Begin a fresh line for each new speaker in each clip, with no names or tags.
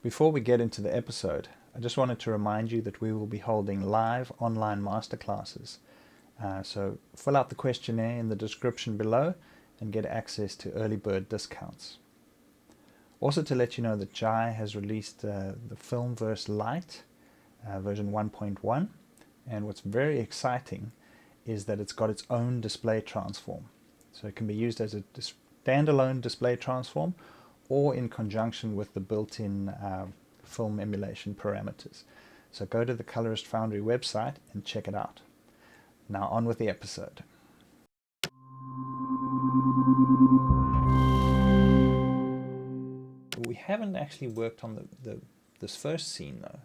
Before we get into the episode, I just wanted to remind you that we will be holding live online masterclasses. So fill out the questionnaire in the description below and get access to early bird discounts. Also to let you know that Jai has released the Filmverse Lite version 1.1, and what's very exciting is that it's got its own display transform. So it can be used as a standalone display transform or in conjunction with the built-in film emulation parameters. So go to the Colorist Foundry website and check it out. Now on with the episode. We haven't actually worked on this first scene though.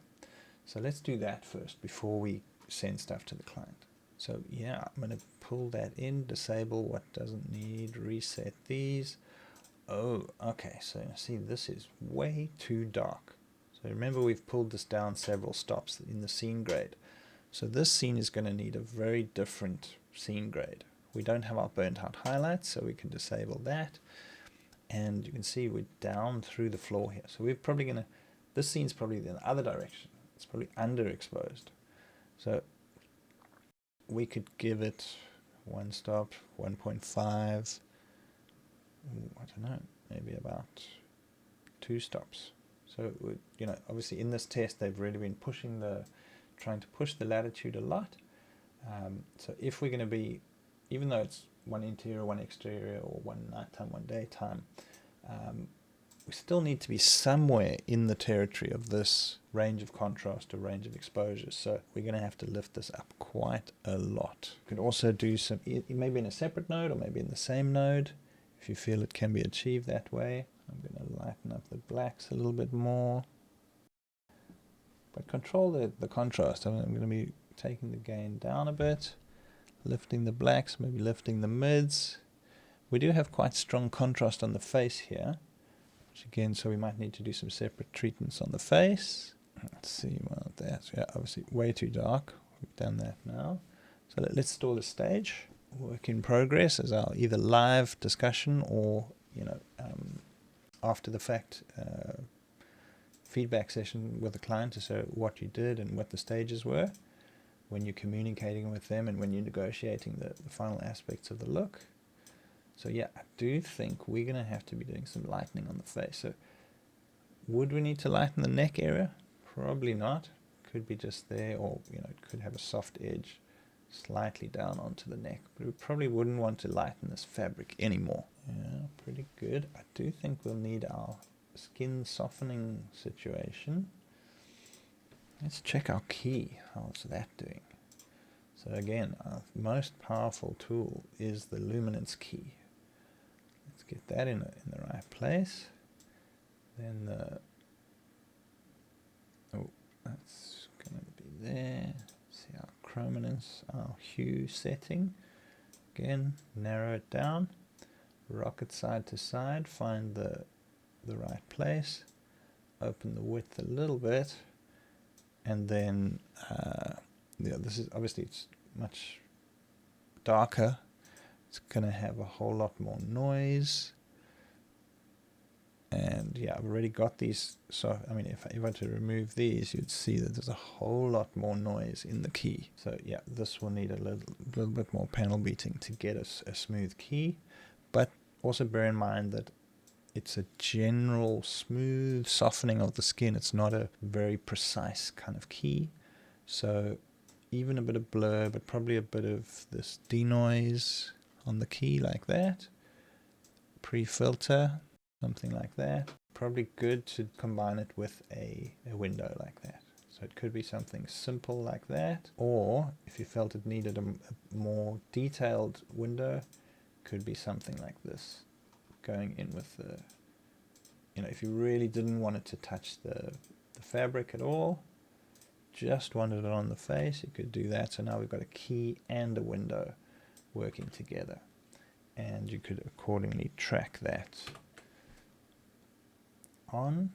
So let's do that first before we send stuff to the client. So yeah, I'm going to pull that in, disable what doesn't need, reset these. Oh, okay, so see, this is way too dark. So remember, we've pulled this down several stops in the scene grade. So this scene is going to need a very different scene grade. We don't have our burnt out highlights, so we can disable that. And you can see we're down through the floor here. So we're probably going to, this scene's probably in the other direction. It's probably underexposed. So we could give it one stop, 1.5. I don't know, maybe about 2 stops. So, you know, obviously in this test, they've really been trying to push the latitude a lot. So if we're going to be, even though it's one interior, one exterior, or one nighttime, one daytime, we still need to be somewhere in the territory of this range of contrast or range of exposure. So we're going to have to lift this up quite a lot. You can also do some, maybe in a separate node or maybe in the same node, if you feel it can be achieved that way. I'm going to lighten up the blacks a little bit more. But control the contrast. I'm going to be taking the gain down a bit, lifting the blacks, maybe lifting the mids. We do have quite strong contrast on the face here, which again, so we might need to do some separate treatments on the face. Let's see, well, that's obviously way too dark. We've done that now. So let's store the stage. Work in progress as our either live discussion or, you know, after the fact feedback session with the client to say what you did and what the stages were when you're communicating with them and when you're negotiating the final aspects of the look. So yeah, I do think we're going to have to be doing some lightening on the face. So would we need to lighten the neck area? Probably not. Could be just there, or you know, it could have a soft edge slightly down onto the neck. But we probably wouldn't want to lighten this fabric anymore. Yeah, pretty good. I do think we'll need our skin softening situation. Let's check our key. How's that doing? So again, our most powerful tool is the luminance key. Let's get that in the right place. Then that's going to be there. See our chrominance, our hue setting. Again, narrow it down, rock it side to side, find the right place, open the width a little bit, and then yeah, this is obviously, it's much darker. It's going to have a whole lot more noise. And yeah, I've already got these. So, I mean, if I were to remove these, you'd see that there's a whole lot more noise in the key. So yeah, this will need a little bit more panel beating to get a smooth key. But also bear in mind that it's a general smooth softening of the skin. It's not a very precise kind of key. So even a bit of blur, but probably a bit of this denoise on the key like that. Pre-filter, something like that. Probably good to combine it with a window like that. So it could be something simple like that. Or if you felt it needed a more detailed window, could be something like this. Going in with the, you know, if you really didn't want it to touch the fabric at all, just wanted it on the face, you could do that. So now we've got a key and a window working together, and you could accordingly track that on.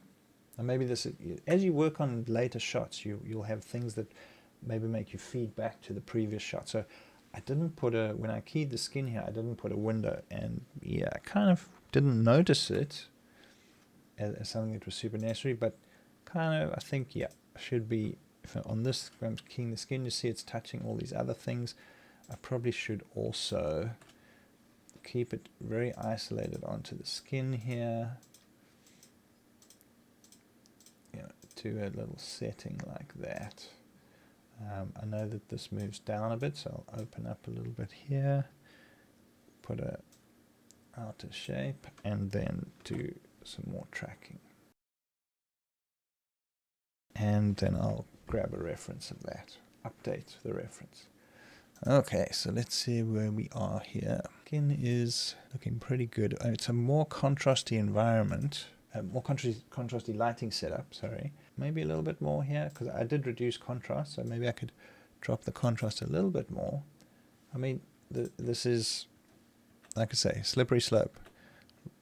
And maybe this is, as you work on later shots, you'll have things that maybe make you feed back to the previous shot. So I didn't put when I keyed the skin here, I didn't put a window, and yeah, I kind of didn't notice it as something that was super necessary, but kind of, I think, yeah, should be, if on this, if I'm keying the skin, you see it's touching all these other things. I probably should also keep it very isolated onto the skin here. To a little setting like that. I know that this moves down a bit, so I'll open up a little bit here, put a outer shape, and then do some more tracking. And then I'll grab a reference of that, update the reference. Okay, so let's see where we are here. Skin is looking pretty good. It's a more contrasty environment, more contrasty lighting setup, sorry. Maybe a little bit more here, because I did reduce contrast, so maybe I could drop the contrast a little bit more. I mean, this is, like I say, slippery slope.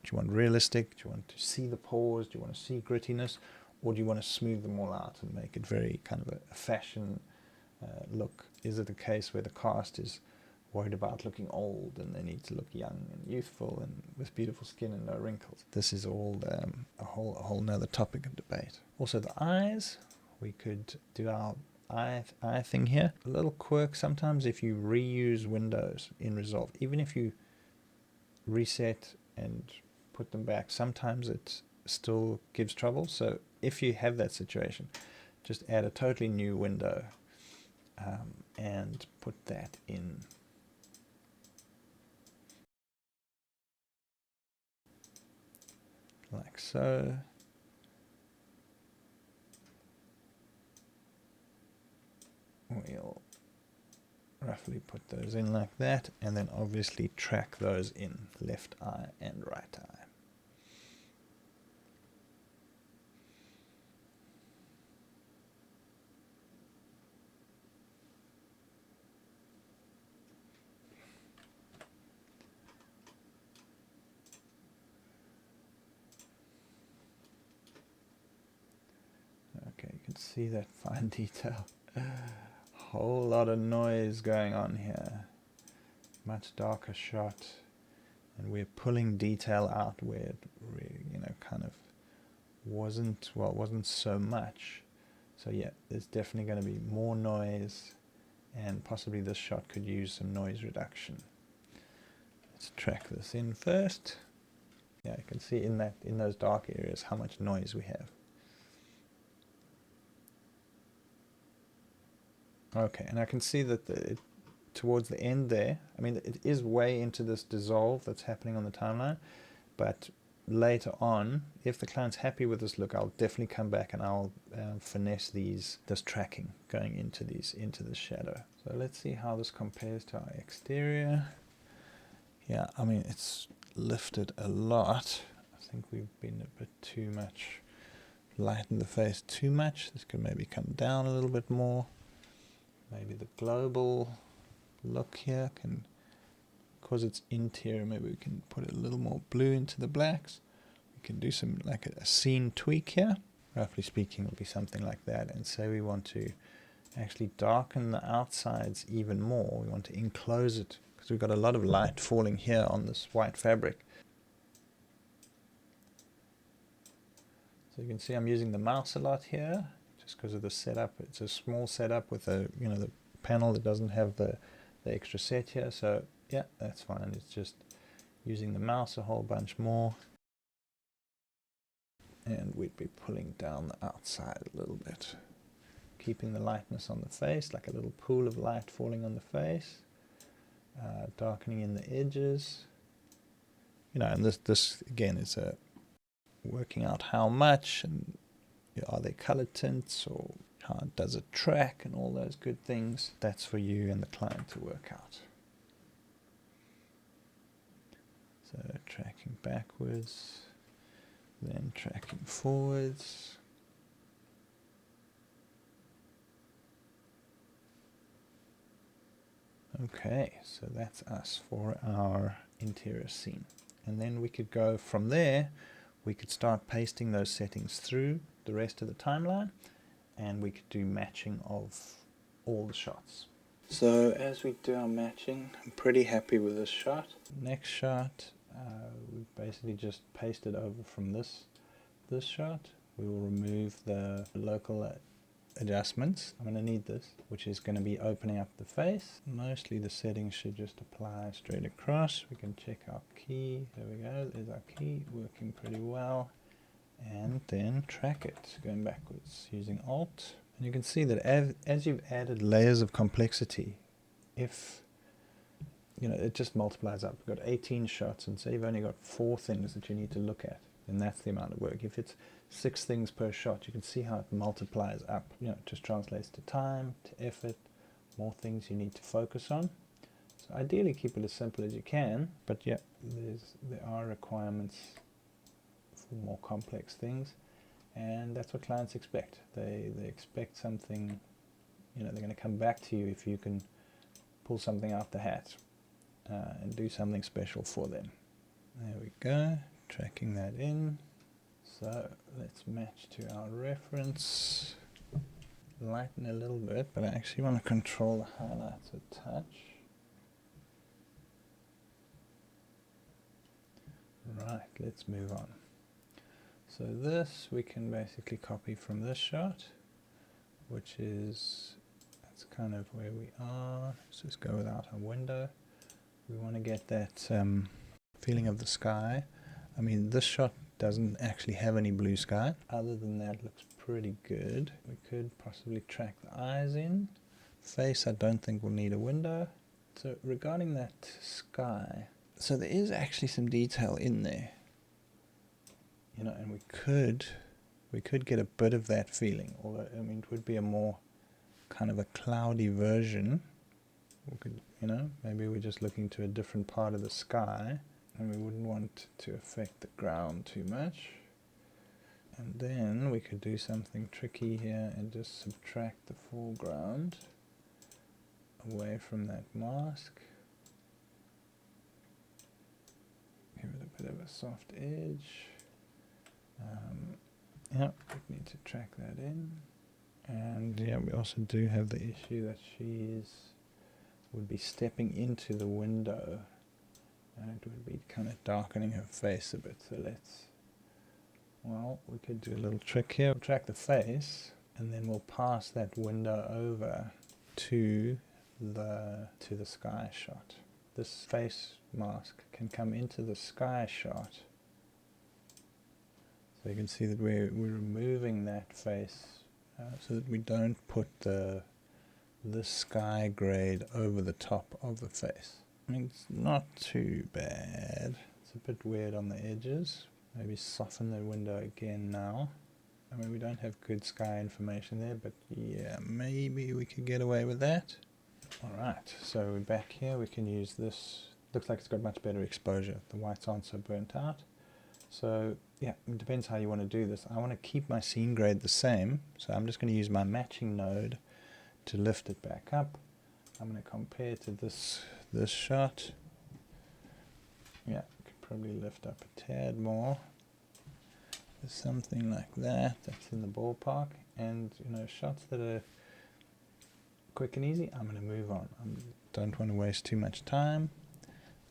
Do you want realistic? Do you want to see the pores? Do you want to see grittiness? Or do you want to smooth them all out and make it very kind of a fashion look? Is it a case where the cast is worried about looking old and they need to look young and youthful and with beautiful skin and no wrinkles? This is all a whole nother topic of debate. Also the eyes, we could do our eye thing here. A little quirk sometimes if you reuse windows in Resolve, even if you reset and put them back, sometimes it still gives trouble. So if you have that situation, just add a totally new window and put that in. Like so. We'll roughly put those in like that, and then obviously track those in left eye and right eye. Okay, you can see that fine detail. Whole lot of noise going on here. Much darker shot, and we're pulling detail out where it really, kind of wasn't so much. So yeah, there's definitely going to be more noise, and possibly this shot could use some noise reduction. Let's track this in first. Yeah, you can see in those dark areas how much noise we have. Okay, and I can see that towards the end there, I mean, it is way into this dissolve that's happening on the timeline, but later on, if the client's happy with this look, I'll definitely come back and I'll finesse this tracking going into the shadow. So let's see how this compares to our exterior. Yeah, I mean, it's lifted a lot. I think we've been a bit too much, lightened the face too much. This could maybe come down a little bit more. Maybe the global look here can, because it's interior, maybe we can put a little more blue into the blacks. We can do some, like a scene tweak here. Roughly speaking, it'll be something like that. And say we want to actually darken the outsides even more. We want to enclose it, because we've got a lot of light falling here on this white fabric. So you can see I'm using the mouse a lot here, just because of the setup. It's a small setup with the panel that doesn't have the extra set here. So yeah, that's fine. It's just using the mouse a whole bunch more. And we'd be pulling down the outside a little bit, keeping the lightness on the face, like a little pool of light falling on the face, darkening in the edges. And this again is working out how much, and are there color tints, or how does it track, and all those good things. That's for you and the client to work out. So tracking backwards, then tracking forwards. Okay, so that's us for our interior scene. And then we could go from there, we could start pasting those settings through the rest of the timeline, and we could do matching of all the shots. So as we do our matching, I'm pretty happy with this shot. Next shot, we basically just pasted over from this shot. we will remove the local adjustments. I'm going to need this, which is going to be opening up the face. Mostly the settings should just apply straight across. We can check our key. There we go, there's our key, working pretty well. And then track it, going backwards using Alt. And you can see that as you've added layers of complexity, if it just multiplies up. We've got 18 shots, and say you've only got 4 things that you need to look at, then that's the amount of work. If it's 6 things per shot, you can see how it multiplies up. It just translates to time, to effort, more things you need to focus on. So ideally keep it as simple as you can, but yeah, there are requirements for more complex things, and that's what clients expect. They expect something, they're going to come back to you if you can pull something out the hat and do something special for them. There we go, tracking that in. So let's match to our reference. Lighten a little bit, but I actually want to control the highlights a touch. Right, let's move on. So this we can basically copy from this shot, which is, that's kind of where we are. Let's just go without our window. We want to get that feeling of the sky. I mean, this shot doesn't actually have any blue sky. Other than that, it looks pretty good. We could possibly track the eyes in. Face, I don't think we'll need a window. So regarding that sky, so there is actually some detail in there. And we could get a bit of that feeling, although, I mean, it would be a more kind of a cloudy version. We could, maybe we're just looking to a different part of the sky, and we wouldn't want to affect the ground too much. And then we could do something tricky here and just subtract the foreground away from that mask. Give it a bit of a soft edge. Yeah, we need to track that in. And yeah, we also do have the issue that she would be stepping into the window, and it would be kind of darkening her face a bit. So we could do a little trick here. We'll track the face, and then we'll pass that window over to the sky shot. This face mask can come into the sky shot. So you can see that we're removing that face so that we don't put the sky grade over the top of the face. I mean, it's not too bad. It's a bit weird on the edges. Maybe soften the window again now. I mean, we don't have good sky information there, but yeah, maybe we could get away with that. Alright, so we're back here. We can use this. Looks like it's got much better exposure. The whites aren't so burnt out. So yeah, it depends how you want to do this. I want to keep my scene grade the same, so I'm just going to use my matching node to lift it back up. I'm going to compare to this shot. Yeah, I could probably lift up a tad more. There's something like that. That's in the ballpark. And shots that are quick and easy, I'm going to move on. I don't want to waste too much time,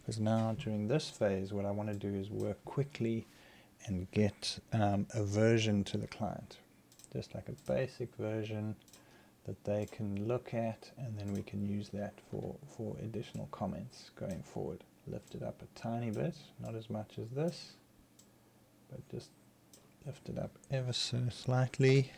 because now during this phase what I want to do is work quickly and get a version to the client, just like a basic version that they can look at, and then we can use that for additional comments going forward. Lift it up a tiny bit, not as much as this, but just lift it up ever so slightly.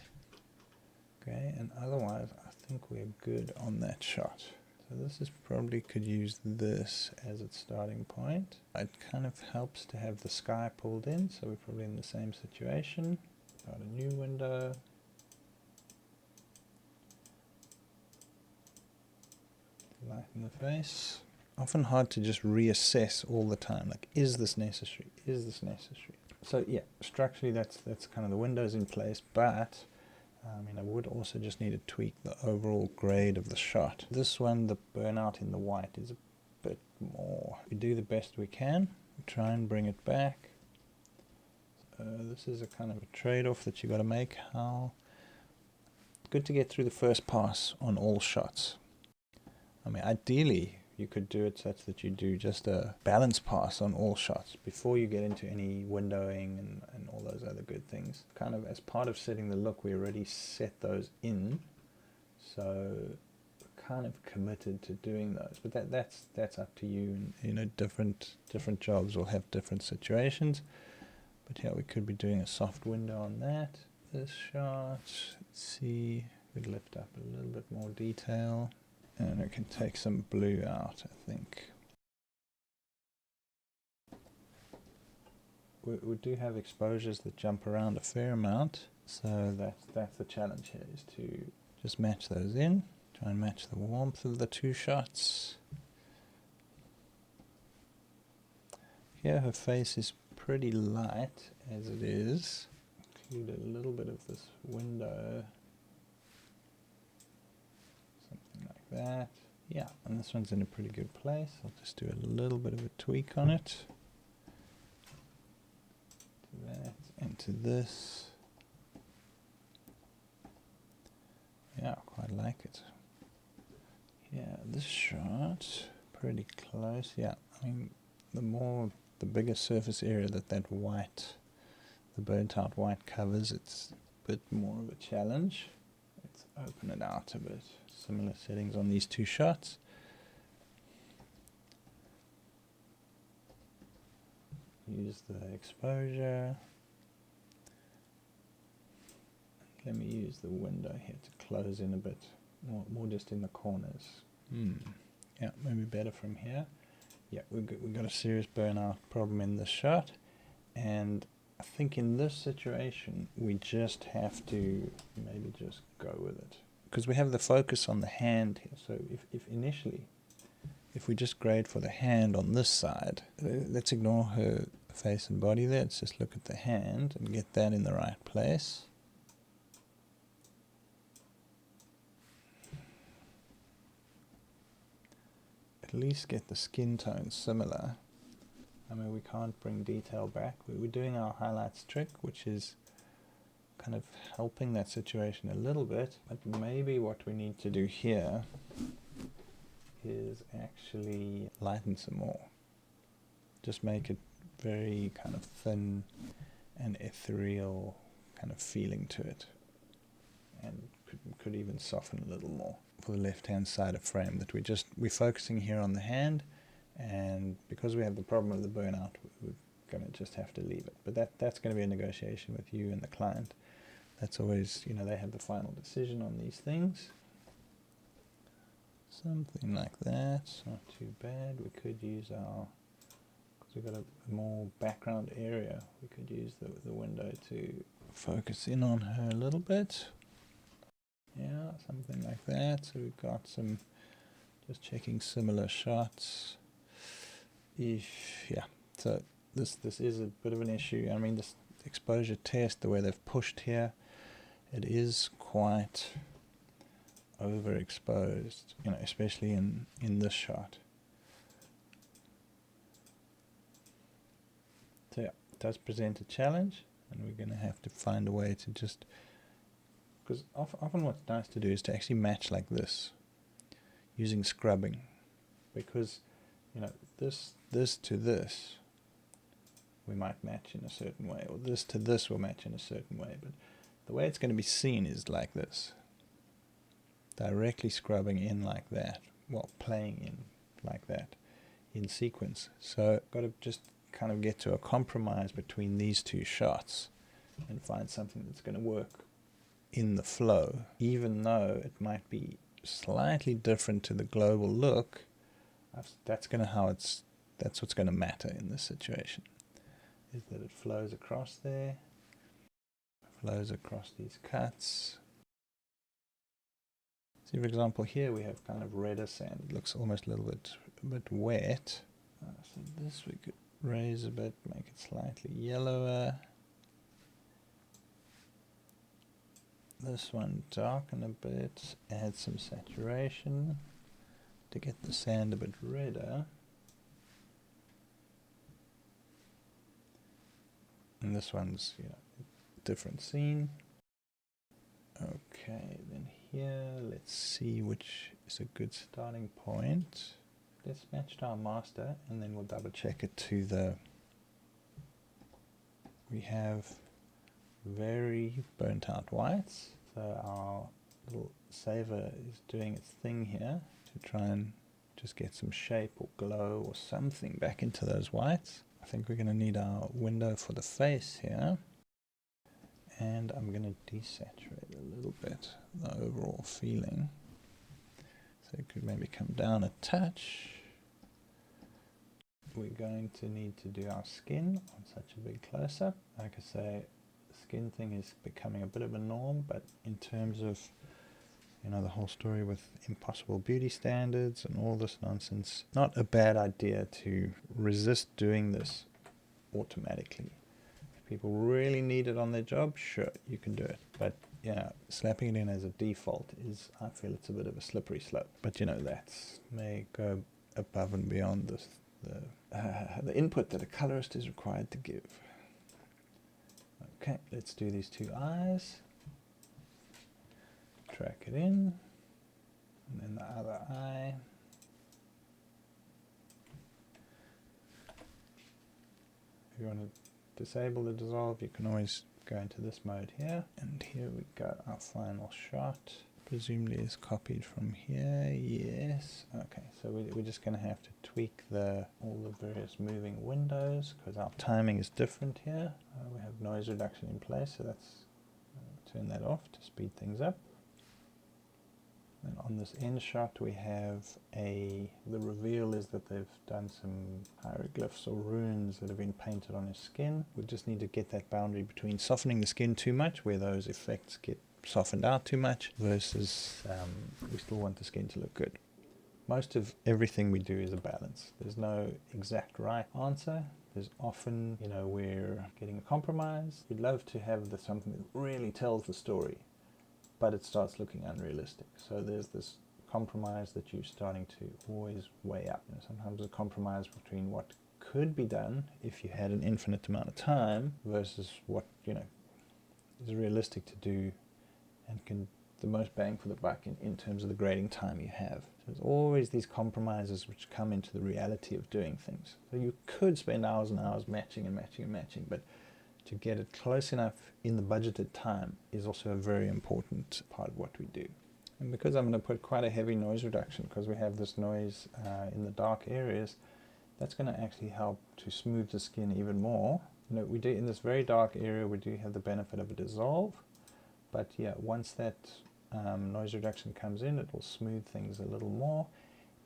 Okay, and otherwise I think we're good on that shot. So this is probably could use this as its starting point. It kind of helps to have the sky pulled in, so we're probably in the same situation. Start a new window. Lighten the face. Often hard to just reassess all the time, like, is this necessary? Is this necessary? So yeah, structurally that's kind of the windows in place, but I would also just need to tweak the overall grade of the shot. This one, the burnout in the white is a bit more. We do the best we can. We try and bring it back. This is a kind of a trade-off that you got to make. Good to get through the first pass on all shots. I mean, ideally, you could do it such that you do just a balance pass on all shots before you get into any windowing and all those other good things. Kind of as part of setting the look, we already set those in, so we're kind of committed to doing those. But that's up to you. And, you know, different jobs will have different situations. But yeah, we could be doing a soft window on that. This shot, let's see, we'd lift up a little bit more detail. And we can take some blue out, I think. We do have exposures that jump around a fair amount, so that's the challenge here, is to just match those in, try and match the warmth of the two shots. Here her face is pretty light as it is. Include a little bit of this window, something like that. Yeah, and this one's in a pretty good place. I'll just do a little bit of a tweak on it. To that and to this. Yeah, quite like it. Yeah, this shot, pretty close. Yeah, I mean, the bigger surface area that white, the burnt out white covers, it's a bit more of a challenge. Let's open it out a bit. Similar settings on these two shots. Use the exposure. Let me use the window here to close in a bit, more just in the corners. Yeah, maybe better from here. Yeah, we've got a serious burnout problem in this shot, and I think in this situation we just have to maybe just go with it, because we have the focus on the hand here. So if initially, if we just grade for the hand on this side, let's ignore her face and body there, let's just look at the hand and get that in the right place. At least get the skin tone similar. I mean, we can't bring detail back. We're doing our highlights trick, which is kind of helping that situation a little bit, but maybe what we need to do here is actually lighten some more. Just make it very kind of thin and ethereal kind of feeling to it, and could even soften a little more for the left hand side of frame. That we're focusing here on the hand, and because we have the problem of the burnout, we're going to just have to leave it. But that's going to be a negotiation with you and the client. That's always, you know, they have the final decision on these things. Something like that, not too bad. We could use our, because we've got a more background area, we could use the window to focus in on her a little bit. Yeah, something like that. So we've got some, just checking similar shots. Yeah, so this is a bit of an issue. I mean, this exposure test, the way they've pushed here, it is quite overexposed, you know, especially in this shot. So yeah, it does present a challenge, and we're going to have to find a way to just, because often what's nice to do is to actually match like this using scrubbing, because, you know, this to this we might match in a certain way, or this to this will match in a certain way, but the way it's going to be seen is like this, directly scrubbing in like that, well, playing in like that in sequence. So got to just kind of get to a compromise between these two shots and find something that's going to work in the flow, even though it might be slightly different to the global look. That's what's going to matter in this situation, is that it flows across there, flows across these cuts. See, for example, here we have kind of redder sand. It looks almost a little bit wet. So this we could raise a bit, make it slightly yellower. This one darken a bit, add some saturation to get the sand a bit redder. And this one's, you know, different scene. Okay, then here, let's see which is a good starting point. let's match to our master, and then we'll double check it to the, we have very burnt out whites, so our little saver is doing its thing here to try and just get some shape or glow or something back into those whites. I think we're going to need our window for the face here, and I'm going to desaturate a little bit the overall feeling, so it could maybe come down a touch. We're going to need to do our skin on such a big close-up. Like I say, the skin thing is becoming a bit of a norm, but in terms of, you know, the whole story with impossible beauty standards and all this nonsense, not a bad idea to resist doing this automatically. If people really need it on their job, sure, you can do it. But yeah, slapping it in as a default is, I feel it's a bit of a slippery slope. But you know, that may go above and beyond this, the input that a colorist is required to give. Okay, let's do these two eyes. Track it in, and then the other eye. If you want to disable the dissolve, you can always go into this mode here, and here we got our final shot. Presumably is copied from here. Yes. Okay, so we're just going to have to tweak all the various moving windows because our timing is different here. We have noise reduction in place, so let's turn that off to speed things up. And on this end shot we have the reveal is that they've done some hieroglyphs or runes that have been painted on his skin. We just need to get that boundary between softening the skin too much, where those effects get softened out too much, versus we still want the skin to look good. Most of everything we do is a balance. There's no exact right answer. There's often, you know, we're getting a compromise. We'd love to have something that really tells the story, but it starts looking unrealistic. So there's this compromise that you're starting to always weigh up. You know, sometimes a compromise between what could be done if you had an infinite amount of time versus what, you know, is realistic to do and can the most bang for the buck in terms of the grading time you have. So there's always these compromises which come into the reality of doing things. So you could spend hours and hours matching and matching and matching, but to get it close enough in the budgeted time is also a very important part of what we do. And because I'm going to put quite a heavy noise reduction, because we have this noise in the dark areas, that's going to actually help to smooth the skin even more. You know, we do in this very dark area, we do have the benefit of a dissolve, but yeah, once that noise reduction comes in, it will smooth things a little more.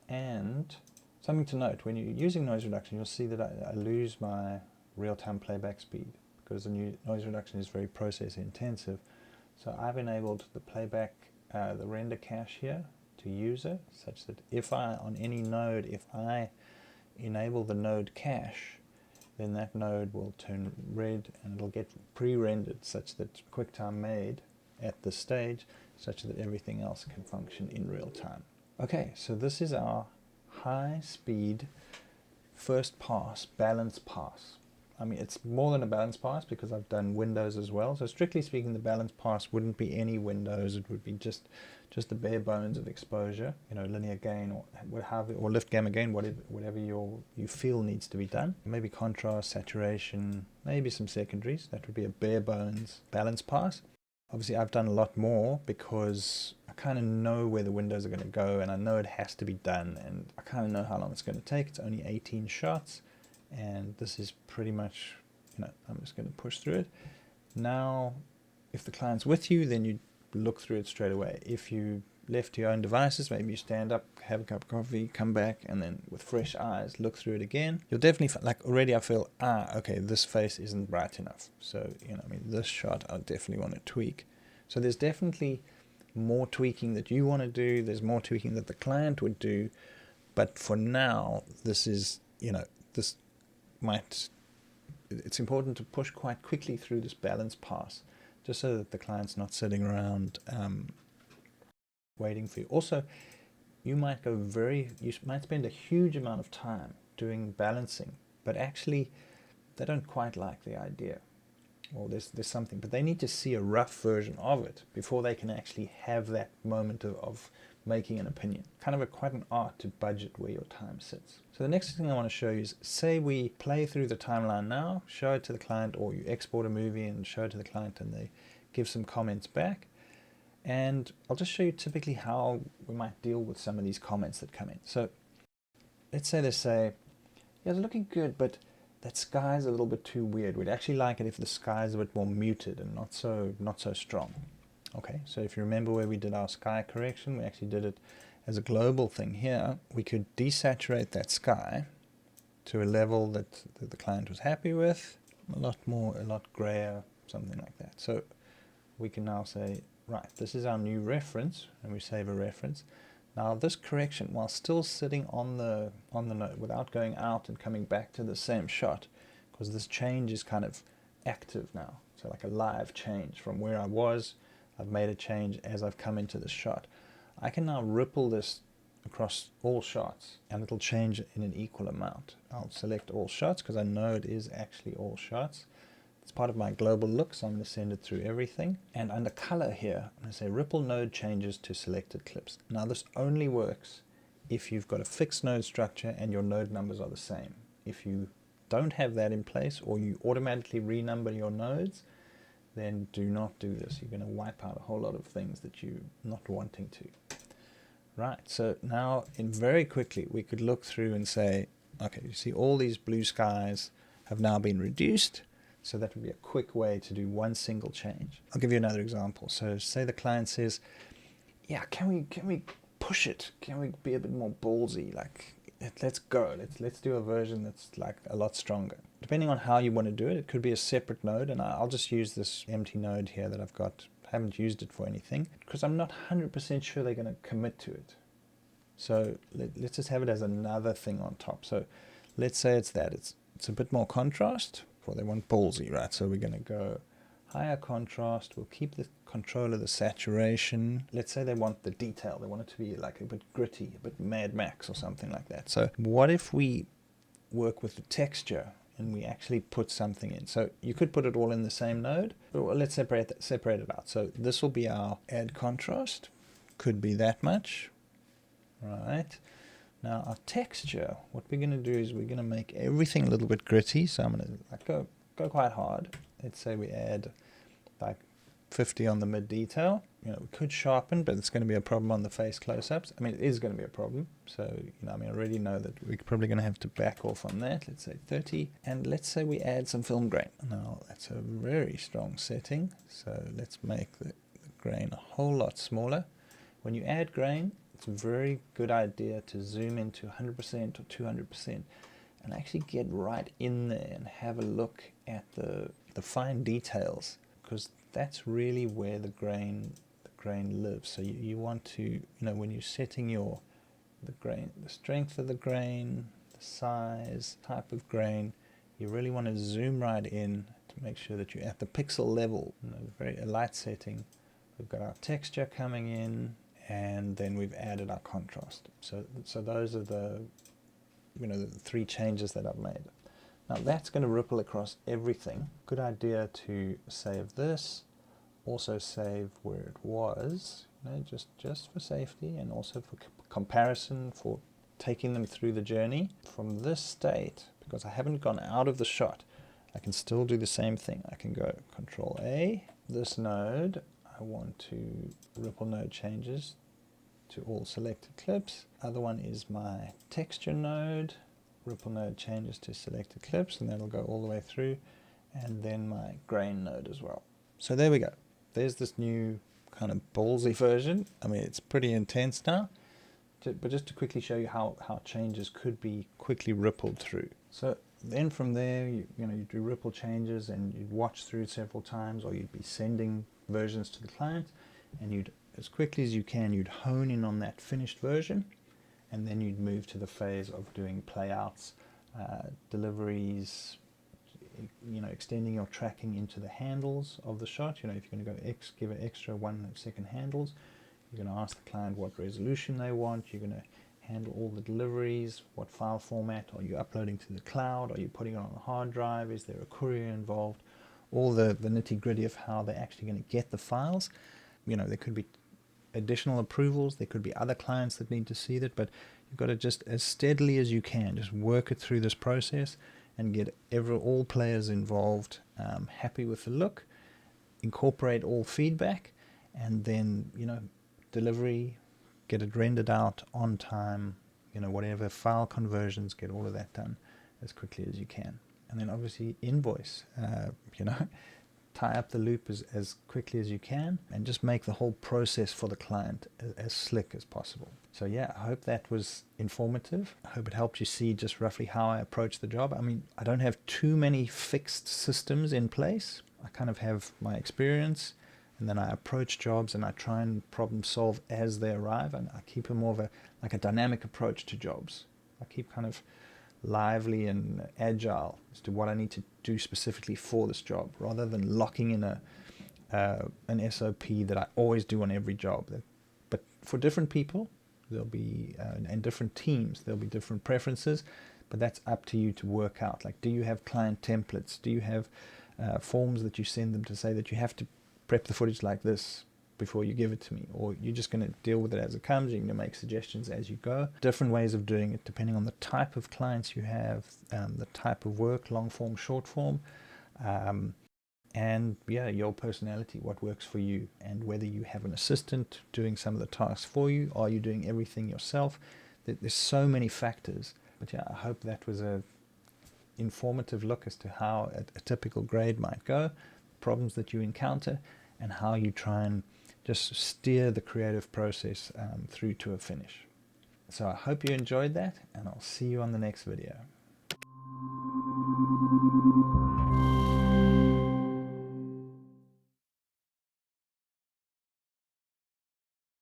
And something to note, when you're using noise reduction, you'll see that I lose my real-time playback speed, because the new noise reduction is very process intensive. So I've enabled the playback, the render cache here to user, such that if on any node, if I enable the node cache, then that node will turn red and it'll get pre-rendered such that QuickTime made at this stage, such that everything else can function in real time. Okay, so this is our high speed first pass, balance pass. I mean, it's more than a balance pass because I've done windows as well. So strictly speaking, the balance pass wouldn't be any windows. It would be just the bare bones of exposure, you know, linear gain or lift gamma gain, whatever you feel needs to be done. Maybe contrast, saturation, maybe some secondaries. That would be a bare bones balance pass. Obviously, I've done a lot more because I kind of know where the windows are going to go, and I know it has to be done, and I kind of know how long it's going to take. It's only 18 shots. And this is pretty much, you know, I'm just going to push through it. Now, if the client's with you, then you look through it straight away. If you left to your own devices, maybe you stand up, have a cup of coffee, come back, and then with fresh eyes, look through it again. You'll definitely, like already I feel, okay, this face isn't bright enough. So, you know, I mean, this shot I definitely want to tweak. So there's definitely more tweaking that you want to do. There's more tweaking that the client would do. But for now, this is, you know, it's important to push quite quickly through this balance pass, just so that the client's not sitting around waiting for you. Also, you might spend a huge amount of time doing balancing, but actually they don't quite like the idea. Or there's something, but they need to see a rough version of it before they can actually have that moment of making an opinion. Kind of quite an art to budget where your time sits. So the next thing I want to show you is, say we play through the timeline now, show it to the client, or you export a movie and show it to the client and they give some comments back. And I'll just show you typically how we might deal with some of these comments that come in. So let's say they say, yeah, it's looking good, but that sky is a little bit too weird. We'd actually like it if the sky is a bit more muted and not so strong. Okay, so if you remember where we did our sky correction, we actually did it as a global thing. Here, we could desaturate that sky to a level that the client was happy with, a lot grayer, something like that. So we can now say, right, this is our new reference, and we save a reference. Now this correction, while still sitting on the node, without going out and coming back to the same shot, because this change is kind of active now, so like a live change from where I was, I've made a change as I've come into the shot. I can now ripple this across all shots, and it'll change in an equal amount. I'll select all shots because I know it is actually all shots. It's part of my global look, so I'm going to send it through everything. And under color here, I'm going to say ripple node changes to selected clips. Now this only works if you've got a fixed node structure and your node numbers are the same. If you don't have that in place, or you automatically renumber your nodes, then do not do this. You're going to wipe out a whole lot of things that you're not wanting to. Right, so now very quickly we could look through and say, okay, you see all these blue skies have now been reduced. So that would be a quick way to do one single change. I'll give you another example. So say the client says, yeah, can we push it? Can we be a bit more ballsy? Like, let's go. Let's do a version that's like a lot stronger. Depending on how you want to do it, it could be a separate node, and I'll just use this empty node here that I've got. I haven't used it for anything because I'm not 100% sure they're going to commit to it. So let's just have it as another thing on top. So let's say it's that. It's a bit more contrast. Well, they want ballsy, right? So we're going to go higher contrast. We'll keep the control of the saturation. Let's say they want the detail. They want it to be like a bit gritty, a bit Mad Max or something like that. So what if we work with the texture and we actually put something in? So you could put it all in the same node, but let's separate it out. So this will be our add contrast. Could be that much, right? Now our texture, what we're going to do is we're going to make everything a little bit gritty. So I'm going to go quite hard. Let's say we add like 50 on the mid detail. You know, we could sharpen, but it's going to be a problem on the face close-ups. I mean, it is going to be a problem. So, you know, I mean, I already know that we're probably going to have to back off on that. Let's say 30. And let's say we add some film grain. Now, that's a very strong setting. So let's make the grain a whole lot smaller. When you add grain, it's a very good idea to zoom into 100% or 200% and actually get right in there and have a look at the fine details, because that's really where the grain lives. So you want to, you know, when you're setting the strength of the grain, the size, type of grain, you really want to zoom right in to make sure that you're at the pixel level. You know, a light setting. We've got our texture coming in, and then we've added our contrast. So those are the three changes that I've made. Now that's going to ripple across everything. Good idea to save this, also save where it was, you know, just for safety and also for comparison, for taking them through the journey. From this state, because I haven't gone out of the shot, I can still do the same thing. I can go Control A, this node, I want to ripple node changes to all selected clips. Other one is my texture node, ripple node changes to selected clips, and that'll go all the way through, and then my grain node as well. So there we go. There's this new kind of ballsy version. I mean, it's pretty intense now, but just to quickly show you how changes could be quickly rippled through. So then from there, you do ripple changes and you'd watch through several times, or you'd be sending versions to the client, and you'd, as quickly as you can, you'd hone in on that finished version, and then you'd move to the phase of doing playouts, deliveries, extending your tracking into the handles of the shot. You know, if you're going to go give it extra 1 second handles, you're going to ask the client what resolution they want. You're going to handle all the deliveries, what file format, are you uploading to the cloud, are you putting it on a hard drive, is there a courier involved, all the nitty gritty of how they're actually going to get the files. You know, there could be additional approvals. There could be other clients that need to see that, but you've got to just, as steadily as you can, just work it through this process and get all players involved happy with the look, incorporate all feedback, and then, delivery, get it rendered out on time, whatever file conversions, get all of that done as quickly as you can. And then obviously invoice, tie up the loop as quickly as you can, and just make the whole process for the client as slick as possible. So yeah, I hope that was informative. I hope it helped you see just roughly how I approach the job. I mean, I don't have too many fixed systems in place. I kind of have my experience, and then I approach jobs and I try and problem solve as they arrive, and I keep a more of a dynamic approach to jobs. I keep kind of lively and agile as to what I need to do specifically for this job, rather than locking in an SOP that I always do on every job. But for different people, there'll be and different teams, there'll be different preferences, but that's up to you to work out. Like, do you have client templates? Do you have forms that you send them to say that you have to prep the footage like this before you give it to me, or you're just going to deal with it as it comes? You're going to make suggestions as you go. Different ways of doing it depending on the type of clients you have, the type of work, long form, short form, and yeah, your personality, what works for you, and whether you have an assistant doing some of the tasks for you, are you doing everything yourself? There's so many factors. But yeah, I hope that was a informative look as to how a typical grade might go, problems that you encounter, and how you try and just steer the creative process through to a finish. So I hope you enjoyed that, and I'll see you on the next video.